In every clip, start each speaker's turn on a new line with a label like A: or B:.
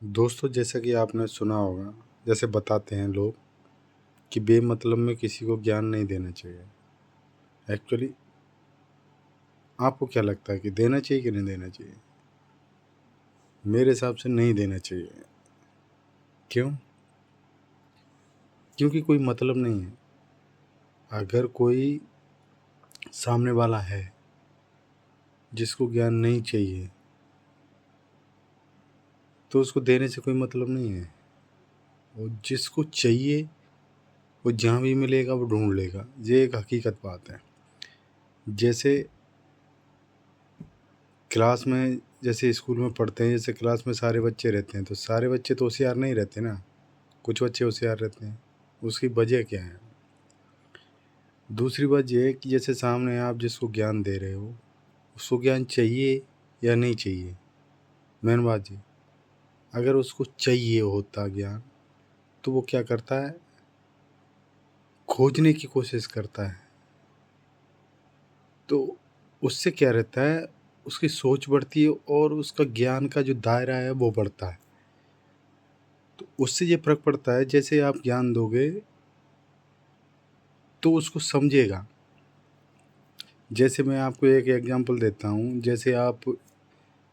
A: दोस्तों, जैसा कि आपने सुना होगा, जैसे बताते हैं लोग कि बेमतलब में किसी को ज्ञान नहीं देना चाहिए। एक्चुअली आपको क्या लगता है कि देना चाहिए कि नहीं देना चाहिए? मेरे हिसाब से नहीं देना चाहिए। क्यों? क्योंकि कोई मतलब नहीं है। अगर कोई सामने वाला है जिसको ज्ञान नहीं चाहिए, तो उसको देने से कोई मतलब नहीं है। और जिसको चाहिए वो जहाँ भी मिलेगा वो ढूंढ लेगा। ये एक हकीकत बात है। जैसे क्लास में, जैसे स्कूल में पढ़ते हैं, जैसे क्लास में सारे बच्चे रहते हैं, तो सारे बच्चे तो होशियार नहीं रहते ना। कुछ बच्चे होशियार रहते हैं। उसकी वजह क्या है? दूसरी बात यह है कि जैसे सामने आप जिसको ज्ञान दे रहे हो, उसको ज्ञान चाहिए या नहीं चाहिए। मेन बात ये, अगर उसको चाहिए होता ज्ञान, तो वो क्या करता है? खोजने की कोशिश करता है। तो उससे क्या रहता है? उसकी सोच बढ़ती है और उसका ज्ञान का जो दायरा है वो बढ़ता है। तो उससे ये फर्क पड़ता है, जैसे आप ज्ञान दोगे तो उसको समझेगा। जैसे मैं आपको एक एग्जांपल देता हूँ। जैसे आप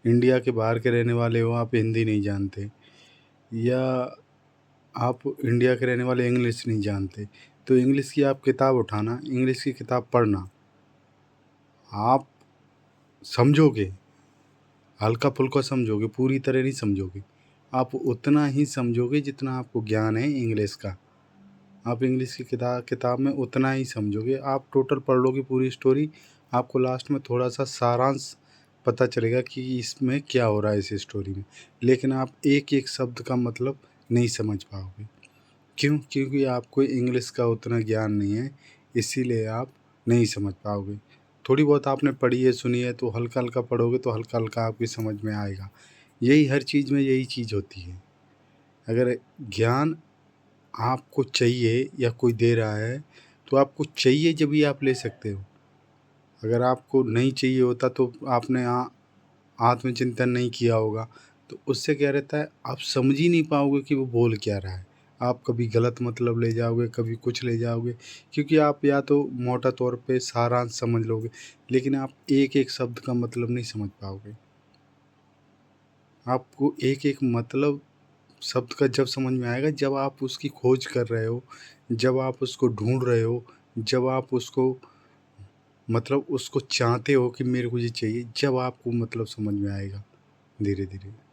A: इंडिया के बाहर के रहने वाले हो, आप हिंदी नहीं जानते, या आप इंडिया के रहने वाले इंग्लिश नहीं जानते, तो इंग्लिश की आप किताब उठाना, इंग्लिश की किताब पढ़ना, आप समझोगे, हल्का फुल्का समझोगे, पूरी तरह नहीं समझोगे। आप उतना ही समझोगे जितना आपको ज्ञान है इंग्लिश का। आप इंग्लिश की किताब में उतना ही समझोगे। आप टोटल पढ़ लोगे पूरी स्टोरी, आपको लास्ट में थोड़ा सा सारांश पता चलेगा कि इसमें क्या हो रहा है इस स्टोरी में। लेकिन आप एक एक शब्द का मतलब नहीं समझ पाओगे। क्यों? क्योंकि आपको इंग्लिश का उतना ज्ञान नहीं है, इसीलिए आप नहीं समझ पाओगे। थोड़ी बहुत आपने पढ़ी है, सुनी है, तो हल्का हल्का पढ़ोगे तो हल्का हल्का आपकी समझ में आएगा। यही हर चीज़ में यही चीज़ होती है। अगर ज्ञान आपको चाहिए या कोई दे रहा है, तो आपको चाहिए जब भी आप ले सकते हो। अगर आपको नहीं चाहिए होता तो आपने आत्मचिंतन नहीं किया होगा। तो उससे क्या रहता है, आप समझ ही नहीं पाओगे कि वो बोल क्या रहा है। आप कभी गलत मतलब ले जाओगे, कभी कुछ ले जाओगे, क्योंकि आप या तो मोटा तौर पे सारांश समझ लोगे, लेकिन आप एक एक शब्द का मतलब नहीं समझ पाओगे। आपको एक एक मतलब शब्द का जब समझ में आएगा, जब आप उसकी खोज कर रहे हो, जब आप उसको ढूंढ रहे हो, जब आप उसको मतलब उसको चाहते हो कि मेरे को ये चाहिए, जब आपको मतलब समझ में आएगा धीरे धीरे।